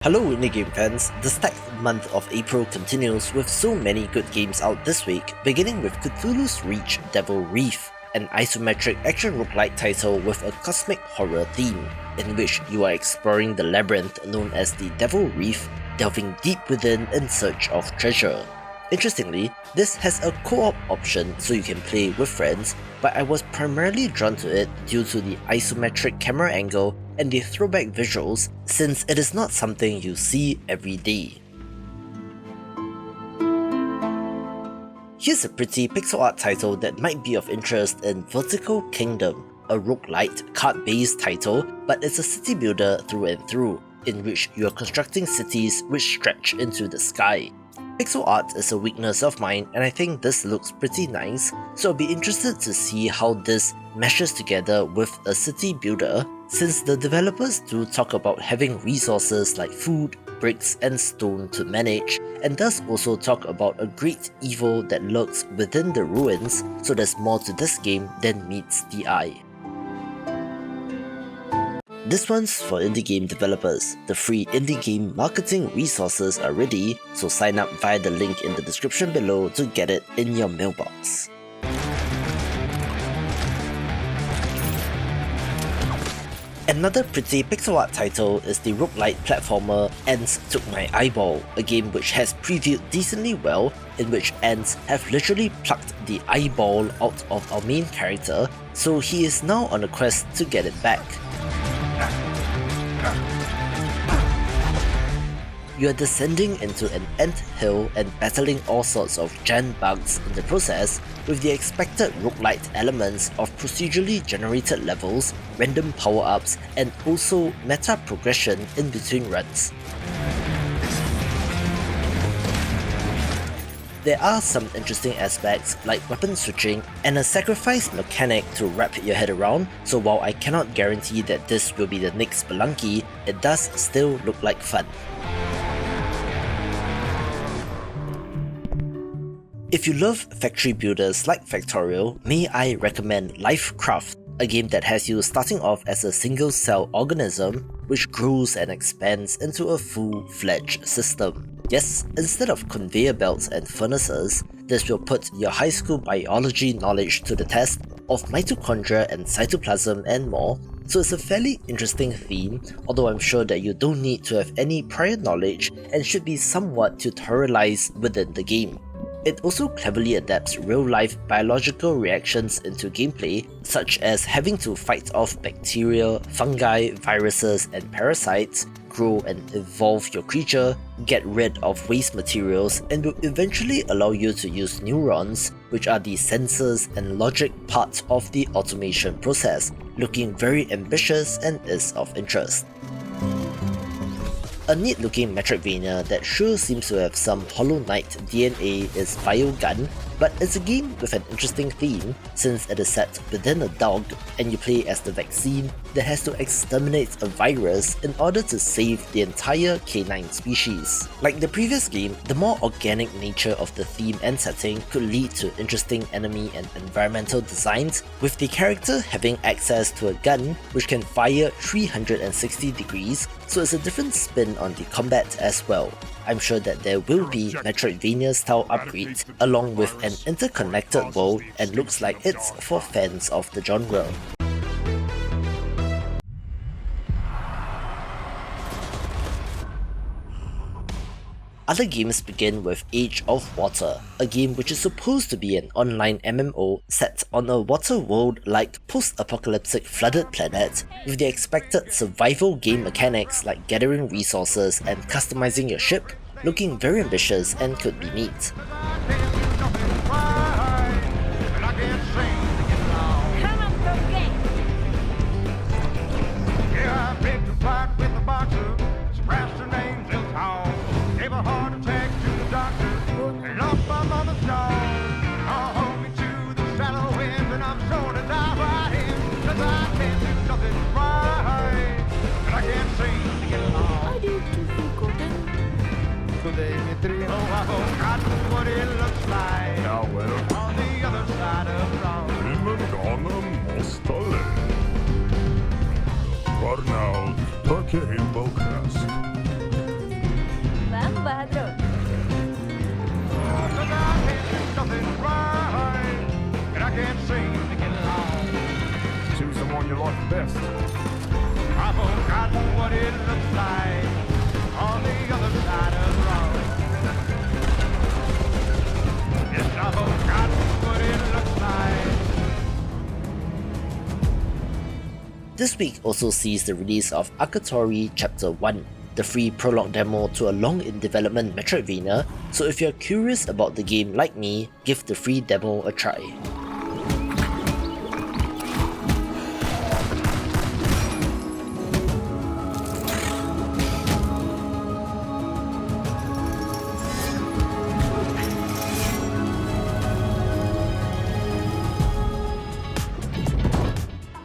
Hello indie game fans, the stacked month of April continues with so many good games out this week, beginning with Cthulhu's Reach Devil Reef, an isometric action roguelike title with a cosmic horror theme, in which you are exploring the labyrinth known as the Devil Reef, delving deep within in search of treasure. Interestingly, this has a co-op option so you can play with friends, but I was primarily drawn to it due to the isometric camera angle and the throwback visuals, since it is not something you see every day. Here's a pretty pixel art title that might be of interest in Vertical Kingdom, a roguelite, card-based title, but it's a city builder through and through, in which you are constructing cities which stretch into the sky. Pixel art is a weakness of mine, and I think this looks pretty nice, so I'll be interested to see how this meshes together with a city builder, since the developers do talk about having resources like food, bricks and stone to manage, and does also talk about a great evil that lurks within the ruins, so there's more to this game than meets the eye. This one's for indie game developers. The free indie game marketing resources are ready, so sign up via the link in the description below to get it in your mailbox. Another pretty pixel art title is the roguelite platformer Ants Took My Eyeball, a game which has previewed decently well, in which ants have literally plucked the eyeball out of our main character, so he is now on a quest to get it back. You are descending into an ant hill and battling all sorts of giant bugs in the process, with the expected roguelite elements of procedurally generated levels, random power-ups, and also meta progression in between runs. There are some interesting aspects like weapon switching and a sacrifice mechanic to wrap your head around, so while I cannot guarantee that this will be the next Spelunky, it does still look like fun. If you love factory builders like Factorial, may I recommend Lifecraft, a game that has you starting off as a single-cell organism which grows and expands into a full-fledged system. Yes, instead of conveyor belts and furnaces, this will put your high school biology knowledge to the test of mitochondria and cytoplasm and more, so it's a fairly interesting theme, although I'm sure that you don't need to have any prior knowledge and should be somewhat tutorialized within the game. It also cleverly adapts real-life biological reactions into gameplay, such as having to fight off bacteria, fungi, viruses, and parasites, grow and evolve your creature, get rid of waste materials, and will eventually allow you to use neurons, which are the sensors and logic part of the automation process, looking very ambitious and is of interest. A neat looking Metroidvania that sure seems to have some Hollow Knight DNA is BioGun, but it's a game with an interesting theme since it is set within a dog and you play as the vaccine that has to exterminate a virus in order to save the entire canine species. Like the previous game, the more organic nature of the theme and setting could lead to interesting enemy and environmental designs, with the character having access to a gun which can fire 360 degrees, so it's a different spin on the combat as well. I'm sure that there will be Metroidvania style upgrades along with an interconnected world, and looks like it's for fans of the genre. Other games begin with Age of Water, a game which is supposed to be an online MMO set on a water world-like post-apocalyptic flooded planet, with the expected survival game mechanics like gathering resources and customizing your ship, looking very ambitious and could be neat. What it looks like on the other side of For now, Turkey Rainbow Crest. best. I've forgotten what it looks like on the other side of the road. Yes, I've forgotten what it looks like. This week also sees the release of Akatori Chapter 1, the free prologue demo to a long-in-development Metroidvania, so if you're curious about the game like me, give the free demo a try.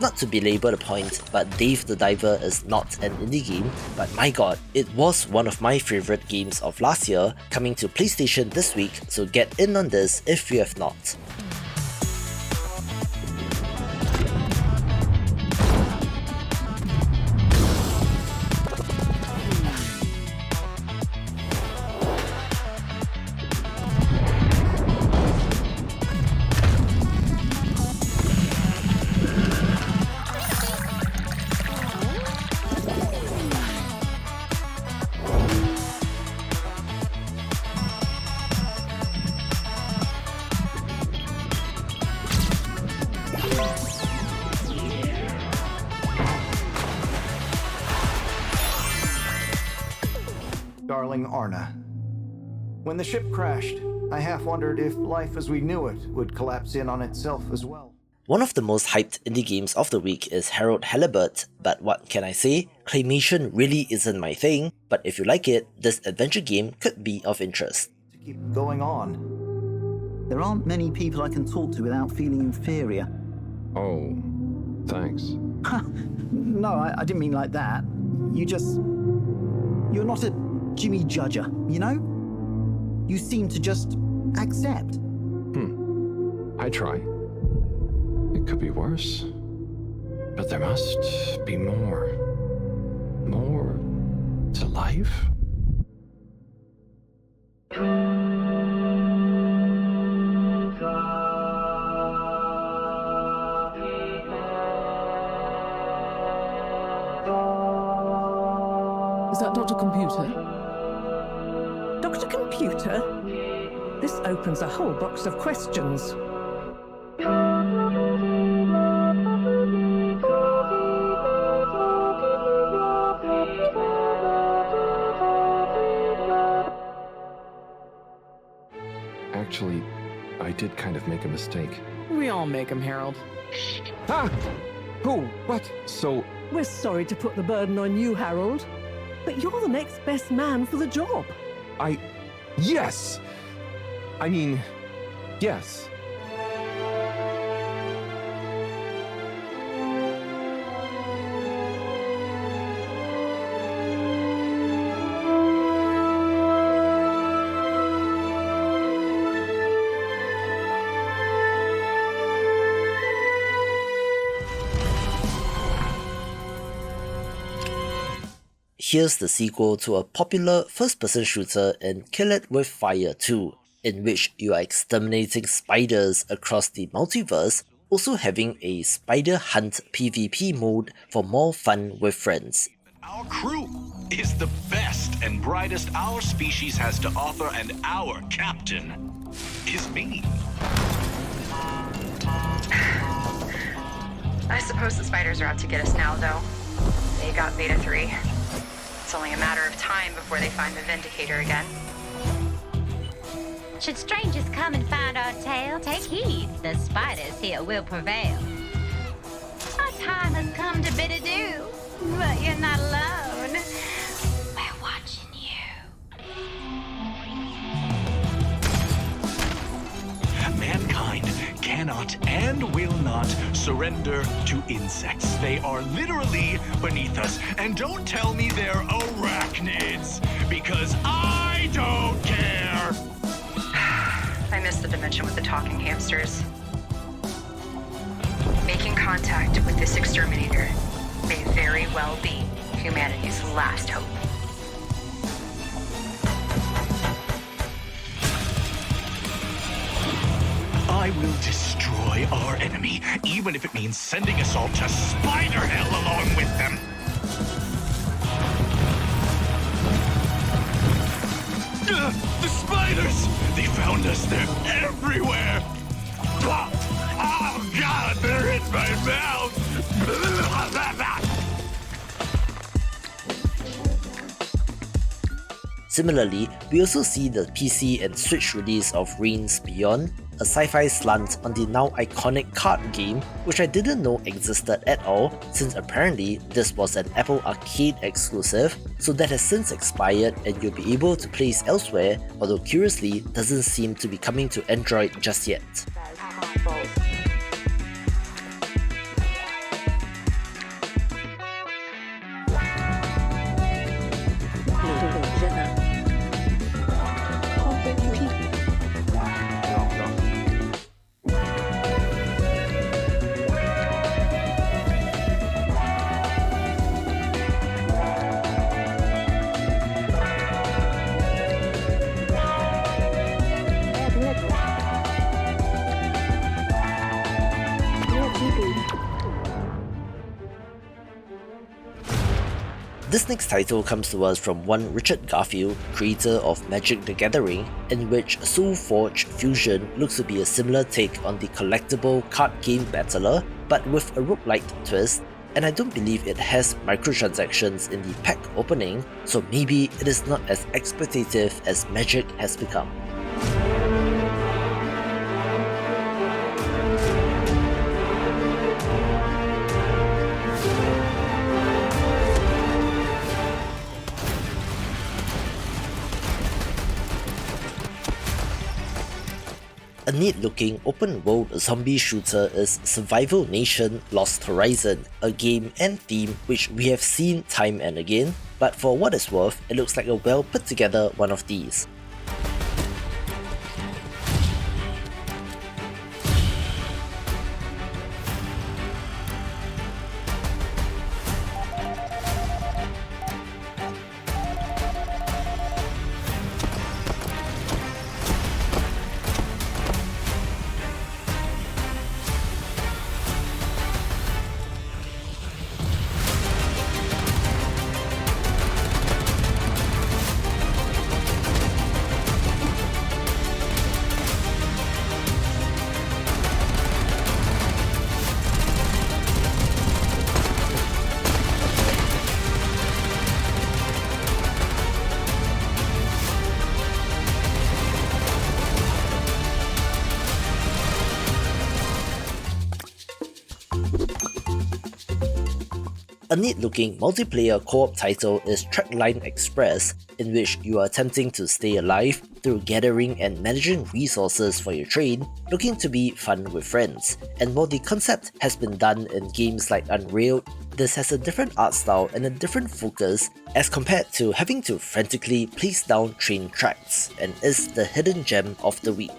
Not to belabor the point, but Dave the Diver is not an indie game, but my god, it was one of my favourite games of last year, coming to PlayStation this week, so get in on this if you have not. Darling Arna. When the ship crashed, I half wondered if life as we knew it would collapse in on itself as well. One of the most hyped indie games of the week is Halibut, but what can I say? Claymation really isn't my thing, but if you like it, this adventure game could be of interest. To keep going on. There aren't many people I can talk to without feeling inferior. Oh, thanks. No, I didn't mean like that. You're not a Jimmy Judger, you know? You seem to just accept. I try. It could be worse. But there must be more. More to life? Is that Dr. Computer? Dr. Computer? This opens a whole box of questions. Actually, I did kind of make a mistake. We all make them, Harold. Ah! Who? What? So, We're sorry to put the burden on you, Harold, but you're the next best man for the job. Yes! I mean, yes. Here's the sequel to a popular first-person shooter in Kill It With Fire 2, in which you are exterminating spiders across the multiverse, also having a spider hunt PvP mode for more fun with friends. Our crew is the best and brightest our species has to offer, and our captain is me. I suppose the spiders are out to get us now, though. They got Beta 3. It's only a matter of time before they find the Vindicator again. Should strangers come and find our tale, take heed, the spiders here will prevail. Our time has come to bid adieu, but you're not alone. We're watching you. Mankind cannot and will not surrender to insects. They are literally beneath us. And don't tell me they're arachnids, because I don't care. I missed the dimension with the talking hamsters. Making contact with this exterminator may very well be humanity's last hope. I will destroy destroy our enemy, even if it means sending us all to spider hell along with them. The spiders! They found us. They're everywhere. Oh, God, they're in my mouth. Similarly, we also see the PC and Switch release of Reigns Beyond, a sci-fi slant on the now iconic card game, which I didn't know existed at all, since apparently this was an Apple Arcade exclusive, so that has since expired and you'll be able to play elsewhere, although curiously doesn't seem to be coming to Android just yet. This next title comes to us from one Richard Garfield, creator of Magic the Gathering, in which SolForge Fusion looks to be a similar take on the collectible card game Battler, but with a roguelike twist, and I don't believe it has microtransactions in the pack opening, so maybe it is not as exploitative as Magic has become. A neat-looking open-world zombie shooter is Survival Nation Lost Horizon, a game and theme which we have seen time and again, but for what it's worth, it looks like a well put together one of these. A neat-looking multiplayer co-op title is Trackline Express, in which you are attempting to stay alive through gathering and managing resources for your train, looking to be fun with friends. And while the concept has been done in games like Unreal, this has a different art style and a different focus as compared to having to frantically place down train tracks, and is the hidden gem of the week.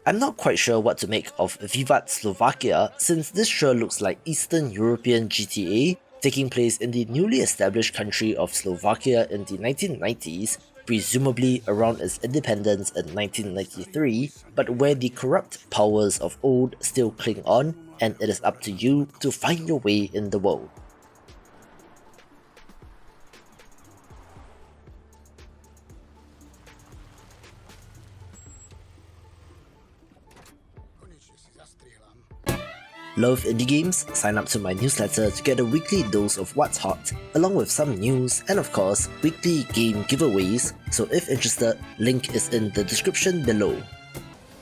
I'm not quite sure what to make of Vivat Slovakia, since this sure looks like Eastern European GTA, taking place in the newly established country of Slovakia in the 1990s, presumably around its independence in 1993, but where the corrupt powers of old still cling on, and it is up to you to find your way in the world. Love indie games? Sign up to my newsletter to get a weekly dose of what's hot, along with some news and of course, weekly game giveaways, so if interested, link is in the description below.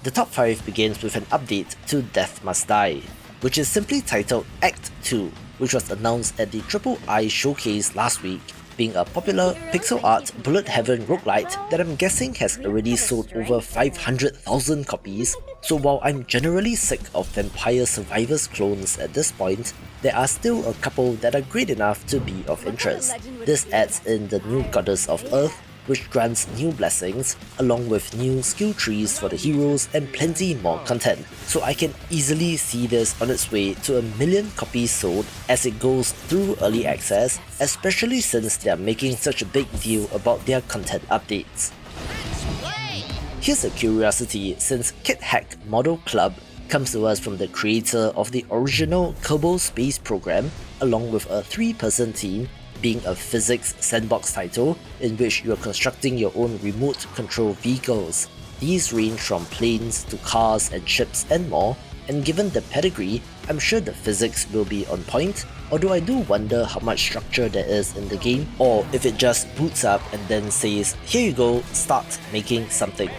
The top 5 begins with an update to Death Must Die, which is simply titled Act 2, which was announced at the III showcase last week, being a popular pixel art bullet heaven roguelite that I'm guessing has already sold over 500,000 copies. So while I'm generally sick of Vampire Survivors clones at this point, there are still a couple that are great enough to be of interest. This adds in the new Goddess of Earth, which grants new blessings, along with new skill trees for the heroes and plenty more content, so I can easily see this on its way to 1 million copies sold as it goes through early access, especially since they are making such a big deal about their content updates. Here's a curiosity, since Kit Hack Model Club comes to us from the creator of the original Kerbal Space program, along with a 3-person team, being a physics sandbox title in which you are constructing your own remote control vehicles. These range from planes to cars and ships and more, and given the pedigree, I'm sure the physics will be on point, although I do wonder how much structure there is in the game, or if it just boots up and then says, here you go, start making something.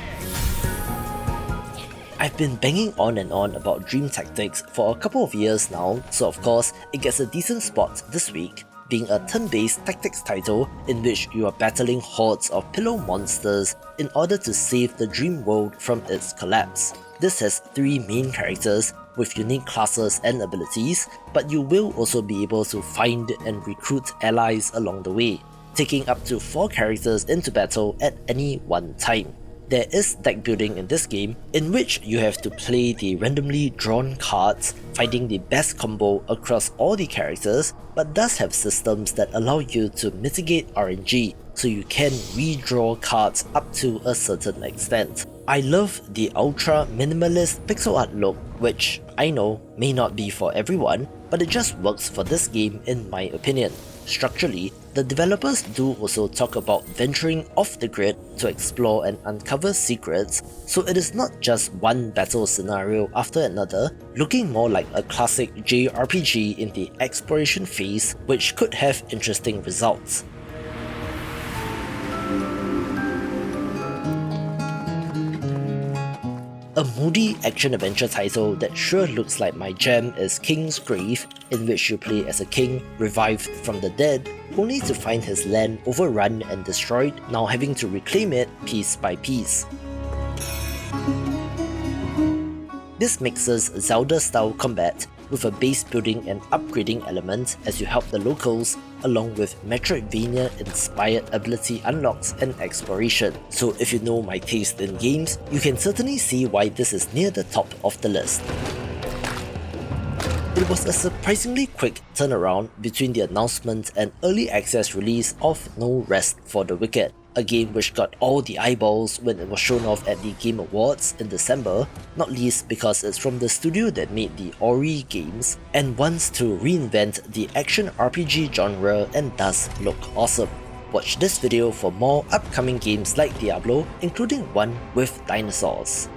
I've been banging on and on about Dream Tactics for a couple of years now, so of course it gets a decent spot this week, being a turn-based tactics title in which you are battling hordes of pillow monsters in order to save the dream world from its collapse. This has 3 main characters with unique classes and abilities, but you will also be able to find and recruit allies along the way, taking up to 4 characters into battle at any one time. There is deck building in this game, in which you have to play the randomly drawn cards, finding the best combo across all the characters, but does have systems that allow you to mitigate RNG, so you can redraw cards up to a certain extent. I love the ultra minimalist pixel art look, which I know may not be for everyone, but it just works for this game in my opinion. Structurally, the developers do also talk about venturing off the grid to explore and uncover secrets, so it is not just one battle scenario after another, looking more like a classic JRPG in the exploration phase, which could have interesting results. A moody action-adventure title that sure looks like my jam is King's Grave, in which you play as a king revived from the dead, only to find his land overrun and destroyed, now having to reclaim it piece by piece. This mixes Zelda-style combat with a base building and upgrading element as you help the locals, along with Metroidvania-inspired ability unlocks and exploration. So if you know my taste in games, you can certainly see why this is near the top of the list. It was a surprisingly quick turnaround between the announcement and early access release of No Rest for the Wicked, a game which got all the eyeballs when it was shown off at the Game Awards in December, not least because it's from the studio that made the Ori games and wants to reinvent the action RPG genre and does look awesome. Watch this video for more upcoming games like Diablo, including one with dinosaurs.